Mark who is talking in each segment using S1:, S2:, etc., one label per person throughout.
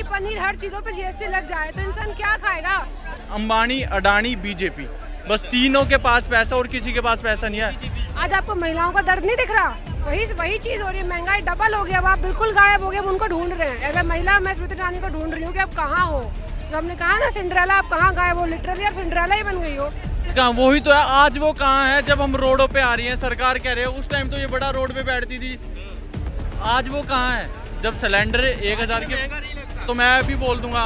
S1: पनीर हर चीजों पे जीएसटी लग जाए तो इंसान क्या खाएगा?
S2: अंबानी, अडानी, बीजेपी, बस तीनों के पास पैसा और किसी के पास पैसा नहीं है।
S1: आज आपको महिलाओं का दर्द नहीं दिख रहा? वही चीज हो रही है, महंगाई डबल हो गया, अब आप बिल्कुल गायब हो गए, अब उनको ढूंढ रहे हैं। एज ए महिला मैं स्मृति ईरानी को ढूंढ रही हूँ कि आप कहाँ हो। जो हमने कहा ना सिंड्रेला, आप कहाँ गायब हो? लिटरली आप सिंड्रेला ही बन गई हो।
S2: वही तो है, आज वो कहाँ है जब हम रोडों पे आ रही हैं, सरकार कह रहे हो उस टाइम तो ये बड़ा रोड पे बैठती थी। आज वो कहाँ है जब सिलेंडर 1000 के, तो मैं भी बोल दूंगा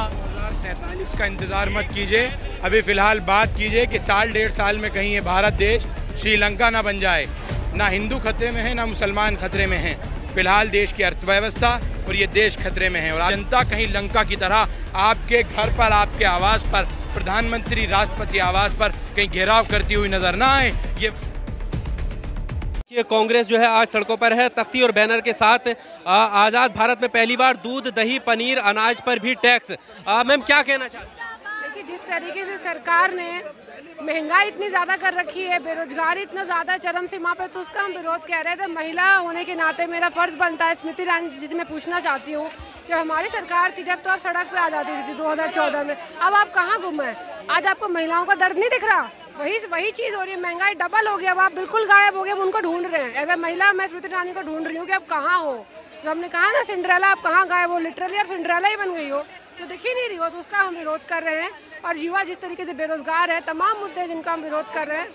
S3: 47 का इंतजार मत कीजिए, अभी फिलहाल बात कीजिए कि साल 1.5 साल में कहीं ये भारत देश श्रीलंका ना बन जाए। ना हिंदू खतरे में है, ना मुसलमान खतरे में हैं। फिलहाल देश की अर्थव्यवस्था और ये देश खतरे में है और जनता कहीं लंका की तरह आपके घर पर, आपके आवास पर, प्रधानमंत्री राष्ट्रपति आवास पर कहीं घेराव करती हुई नजर ना आए।
S4: ये कांग्रेस जो है आज सड़कों पर है तख्ती और बैनर के साथ। आज़ाद भारत में पहली बार दूध, दही, पनीर, अनाज पर भी टैक्स। मैम क्या कहना चाहते हैं?
S1: देखिए, जिस तरीके से सरकार ने महंगाई इतनी ज़्यादा कर रखी है, बेरोजगारी इतना ज़्यादा चरम सीमा पे, तो उसका हम विरोध कह रहे थे। महिला होने के नाते मेरा फ़र्ज़ बनता है स्मृति ईरानी जी से मैं पूछना चाहती हूँ, जब हमारी सरकार थी जब तो आप सड़क पे आ जाती थी 2014 में, अब आप कहाँ गुम हैं? आज आपको महिलाओं का दर्द नहीं दिख रहा? वही चीज़ हो रही है, महंगाई डबल हो गया, अब आप बिल्कुल गायब हो गए, अब उनको ढूंढ रहे हैं। एज ए महिला मैं स्मृति ईरानी को ढूंढ रही हूँ कि आप कहाँ हो। जो हमने कहा ना सिंड्रेला, आप कहाँ गायब हो? लिटरली आप सिंड्रेला ही बन गई हो, तो दिख ही नहीं रही हो, तो उसका हम विरोध कर रहे हैं। और युवा जिस तरीके से बेरोजगार है, तमाम मुद्दे जिनका हम विरोध कर रहे हैं।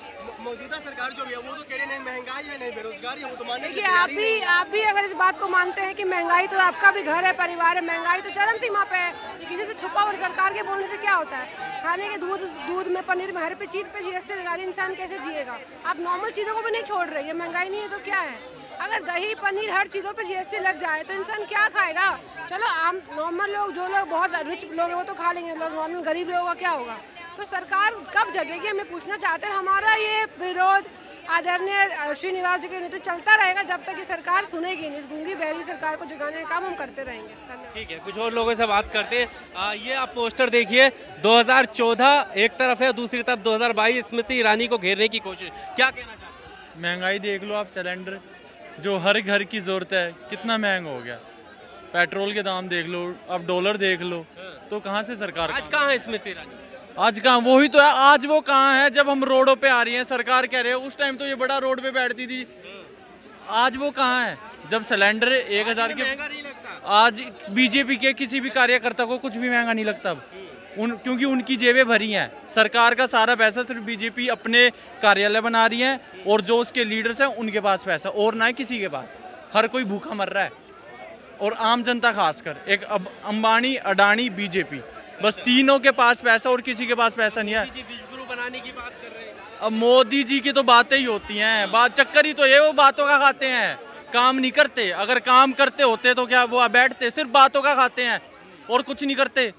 S5: मौजूदा सरकार जो भी है वो तो कह रही नहीं महंगाई है, नहीं बेरोजगारी है, वो तो मानने
S1: देखिए, आप भी अगर इस बात को मानते हैं कि महंगाई तो आपका भी घर है, परिवार है, महंगाई तो चरम सीमा पे है, ये किसी से छुपा और सरकार के बोलने से क्या होता है? खाने के दूध में, पनीर में, हर चीज़ पे जीएसटी लगा रही, इंसान कैसे जिएगा? आप नॉर्मल चीज़ों को भी नहीं छोड़ रहे, ये महंगाई नहीं है तो क्या है? अगर दही, पनीर, हर चीज़ों पे जीएसटी लग जाए तो इंसान क्या खाएगा? चलो आम नॉर्मल लोग, जो लोग बहुत रिच लोग हैं वो तो खा लेंगे, नॉर्मल गरीब लोगों का क्या होगा? तो सरकार कब जगेगी, हमें पूछना चाहते हैं। हमारा ये विरोध आदरणीय श्रीनिवास जी के नेतृत्व चलता रहेगा जब तक ये सरकार सुनेगी नहीं। गूंगी बहरी सरकार को जगाने का काम हम करते रहेंगे।
S4: ठीक है, कुछ और लोगों से बात करते हैं। ये आप पोस्टर देखिए, 2014 एक तरफ है, दूसरी तरफ 2022 स्मृति ईरानी को घेरने की कोशिश। क्या कहना चाहते हैं?
S2: महंगाई देख लो आप, सिलेंडर जो हर घर की ज़रूरत है कितना महंगा हो गया। पेट्रोल के दाम देख लो, अब डॉलर देख लो, तो कहाँ से सरकार
S4: आज कहाँ है स्मृति ईरानी?
S2: आज कहाँ, वही तो है, आज वो कहाँ है जब हम रोडों पे आ रही हैं, सरकार कह रहे हो उस टाइम तो ये बड़ा रोड पे बैठती थी। आज वो कहाँ है जब सिलेंडर 1000 के,
S4: महंगा नहीं लगता।
S2: आज बीजेपी के किसी भी कार्यकर्ता को कुछ भी महंगा नहीं लगता अब, क्योंकि उनकी जेबें भरी हैं। सरकार का सारा पैसा सिर्फ बीजेपी अपने कार्यालय बना रही है और जो उसके लीडर्स हैं उनके पास पैसा और ना है किसी के पास। हर कोई भूखा मर रहा है और आम जनता खासकर, एक अंबानी, अडानी, बीजेपी, बस तीनों के पास पैसा और किसी के पास पैसा नहीं है।
S4: विश्वगुरु बनाने की बात कर रहे हैं।
S2: अब मोदी जी की तो बातें ही होती हैं, बात चक्कर ही तो ये, वो बातों का खाते हैं, काम नहीं करते। अगर काम करते होते तो क्या वो बैठते? सिर्फ बातों का खाते हैं और कुछ नहीं करते।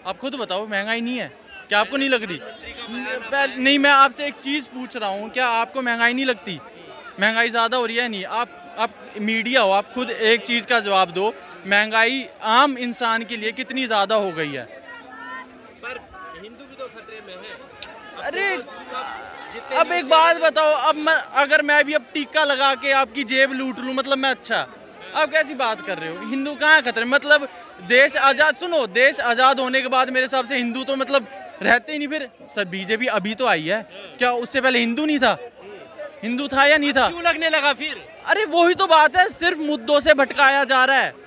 S2: आप खुद बताओ, महंगाई नहीं है क्या? आपको नहीं लग रही? नहीं, मैं आपसे एक चीज़ पूछ रहा हूँ, क्या आपको महंगाई नहीं लगती? महंगाई ज़्यादा हो रही है नहीं? आप मीडिया हो, आप खुद एक चीज़ का जवाब दो, महंगाई आम इंसान के लिए कितनी ज़्यादा हो गई है?
S4: पर हिंदू भी तो खतरे में है।
S2: अरे अब एक बात बताओ, अब अगर मैं भी अब टीका लगा के आपकी जेब लूट लूँ, मतलब मैं अच्छा, आप कैसी बात कर रहे हो? हिंदू कहाँ खतरे? मतलब देश आज़ाद, सुनो, देश आज़ाद होने के बाद मेरे हिसाब से हिंदू तो मतलब रहते ही नहीं। फिर सर बीजेपी अभी तो आई है, क्या उससे पहले हिंदू नहीं था? हिंदू था या नहीं था?
S4: क्यों लगने लगा फिर?
S2: अरे वही तो बात है, सिर्फ मुद्दों से भटकाया जा रहा है।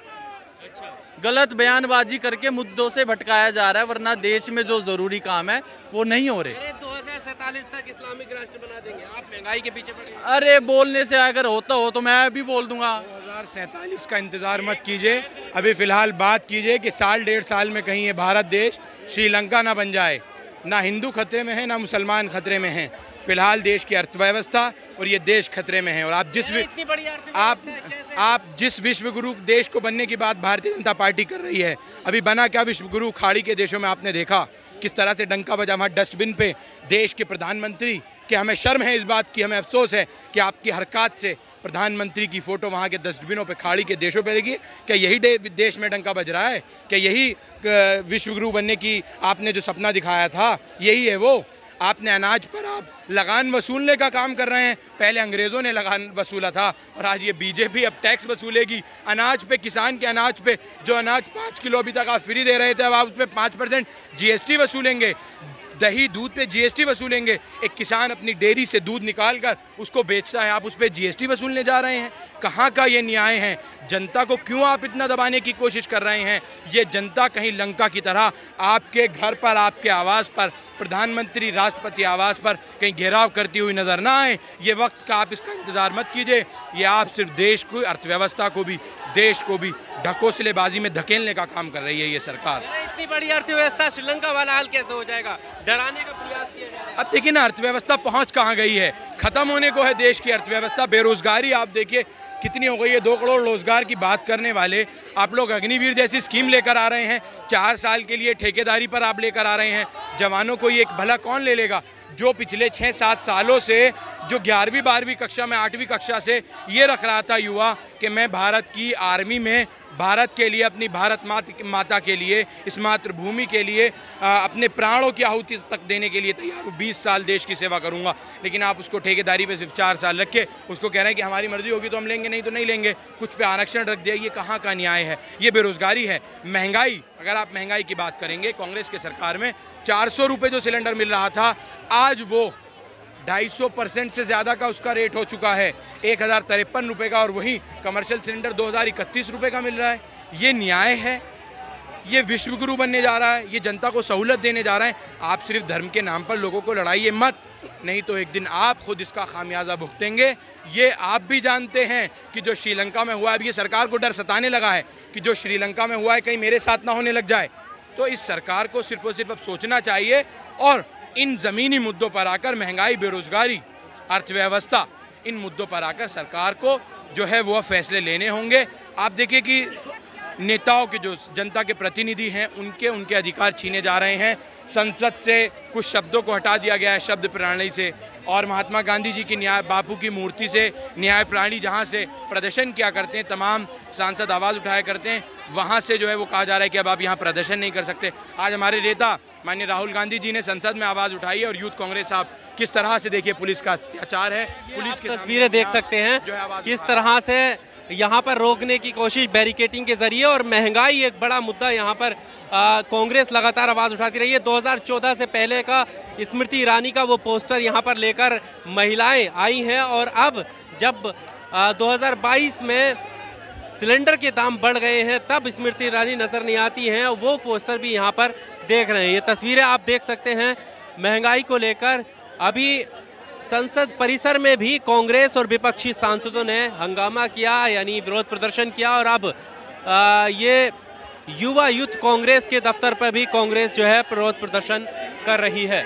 S2: गलत बयानबाजी करके मुद्दों से भटकाया जा रहा है, वरना देश में जो जरूरी काम है वो नहीं हो रहे।
S4: 2047 तक इस्लामिक राष्ट्र बना देंगे, आप महंगाई के पीछे पड़े।
S2: अरे बोलने से अगर होता हो तो मैं भी बोल दूंगा।
S3: 2047 का इंतजार मत कीजिए, अभी फिलहाल बात कीजिए कि साल 1.5 साल में कहीं ये भारत देश श्रीलंका ना बन जाए। ना हिंदू खतरे में है, ना मुसलमान खतरे में हैं। फिलहाल देश की अर्थव्यवस्था और ये देश खतरे में है और आप जिस विश्व गुरु देश को बनने की बात भारतीय जनता पार्टी कर रही है, अभी बना क्या विश्व गुरु? खाड़ी के देशों में आपने देखा किस तरह से डंका बजा वहाँ डस्टबिन पे देश के प्रधानमंत्री। कि हमें शर्म है इस बात की, हमें अफसोस है कि आपकी हरकत से प्रधानमंत्री की फ़ोटो वहाँ के डस्टबिनों पे खाड़ी के देशों पे लगी। क्या यही देश में डंका बज रहा है? क्या यही विश्व गुरु बनने की आपने जो सपना दिखाया था यही है वो? आपने अनाज पर आप लगान वसूलने का काम कर रहे हैं। पहले अंग्रेज़ों ने लगान वसूला था और आज ये बीजेपी अब टैक्स वसूलेगी अनाज पे, किसान के अनाज पे। जो अनाज 5 किलो अभी तक आप फ्री दे रहे थे, अब आप उस पर 5% GST वसूलेंगे। दही दूध पे GST वसूलेंगे। एक किसान अपनी डेयरी से दूध निकाल कर उसको बेचता है, आप उस पर GST वसूलने जा रहे हैं। कहाँ का ये न्याय है? जनता को क्यों आप इतना दबाने की कोशिश कर रहे हैं? ये जनता कहीं लंका की तरह आपके घर पर, आपके आवास पर, प्रधानमंत्री राष्ट्रपति आवास पर कहीं घेराव करती हुई नज़र ना आए। ये वक्त का आप इसका इंतज़ार मत कीजिए। ये आप सिर्फ देश को, अर्थव्यवस्था को भी, देश को भी ढकोसलेबाजी में धकेलने का काम कर रही है ये सरकार।
S4: इतनी बड़ी अर्थव्यवस्था, श्रीलंका वाला हाल कैसे हो जाएगा? डराने का प्रयास किया जा रहा है।
S3: अब देखिए ना, अर्थव्यवस्था पहुंच कहाँ गई है? खत्म होने को है देश की अर्थव्यवस्था। बेरोजगारी आप देखिए कितनी हो गई है। 2 करोड़ रोजगार की बात करने वाले आप लोग अग्निवीर जैसी स्कीम लेकर आ रहे हैं। 4 साल के लिए ठेकेदारी पर आप लेकर आ रहे हैं। जवानों को ये भला कौन ले लेगा? जो पिछले 6-7 सालों से, जो 11वीं 12वीं कक्षा में, 8वीं कक्षा से ये रख रहा था युवा कि मैं भारत की आर्मी में, भारत के लिए, अपनी भारत माता के लिए, इस मातृभूमि के लिए अपने प्राणों की आहुति तक देने के लिए तैयार हूँ, 20 साल देश की सेवा करूँगा। लेकिन आप उसको ठेकेदारी पे सिर्फ 4 साल रख के उसको कह रहे हैं कि हमारी मर्जी होगी तो हम लेंगे, नहीं तो नहीं लेंगे। कुछ पे आरक्षण रख दिया। ये कहाँ का न्याय है? ये बेरोजगारी है। महंगाई, अगर आप महंगाई की बात करेंगे, कांग्रेस के सरकार में 400 रुपये जो सिलेंडर मिल रहा था, आज वो 250% से ज़्यादा का उसका रेट हो चुका है, 1053 रुपये का। और वही कमर्शियल सिलेंडर 2031 रुपये का मिल रहा है। ये न्याय है? ये विश्वगुरु बनने जा रहा है? ये जनता को सहूलत देने जा रहा है? आप सिर्फ धर्म के नाम पर लोगों को लड़ाइए मत, नहीं तो एक दिन आप खुद इसका खामियाजा भुगतेंगे। ये आप भी जानते हैं कि जो श्रीलंका में हुआ है, अब ये सरकार को डर सताने लगा है कि जो श्रीलंका में हुआ है कहीं मेरे साथ ना होने लग जाए। तो इस सरकार को सिर्फ और सिर्फ अब सोचना चाहिए और इन ज़मीनी मुद्दों पर आकर, महंगाई, बेरोजगारी, अर्थव्यवस्था, इन मुद्दों पर आकर सरकार को जो है वो फैसले लेने होंगे। आप देखिए कि नेताओं के, जो जनता के प्रतिनिधि हैं, उनके अधिकार छीने जा रहे हैं। संसद से कुछ शब्दों को हटा दिया गया है, शब्द प्रणाली से, और महात्मा गांधी जी की न्याय, बापू की मूर्ति से न्याय प्रणाली जहां से प्रदर्शन किया करते हैं, तमाम सांसद आवाज़ उठाया करते हैं, वहां से जो है वो कहा जा रहा है कि अब आप यहाँ प्रदर्शन नहीं कर सकते। आज हमारे नेता माननीय राहुल गांधी जी ने संसद में आवाज़ उठाई है और यूथ कांग्रेस साहब किस तरह से, देखिए, पुलिस का अत्याचार है। पुलिस की
S4: तस्वीरें देख सकते हैं किस तरह से यहाँ पर रोकने की कोशिश बैरिकेटिंग के जरिए, और महंगाई एक बड़ा मुद्दा यहाँ पर कांग्रेस लगातार आवाज़ उठाती रही है। 2014 से पहले का स्मृति ईरानी का वो पोस्टर यहाँ पर लेकर महिलाएं आई हैं, और अब जब 2022 में सिलेंडर के दाम बढ़ गए हैं तब स्मृति ईरानी नज़र नहीं आती हैं, और वो पोस्टर भी यहाँ पर देख रहे हैं। ये तस्वीरें आप देख सकते हैं महंगाई को लेकर। अभी संसद परिसर में भी कांग्रेस और विपक्षी सांसदों ने हंगामा किया, यानी विरोध प्रदर्शन किया, और अब ये युवा यूथ कांग्रेस के दफ्तर पर भी कांग्रेस जो है विरोध प्रदर्शन कर रही है।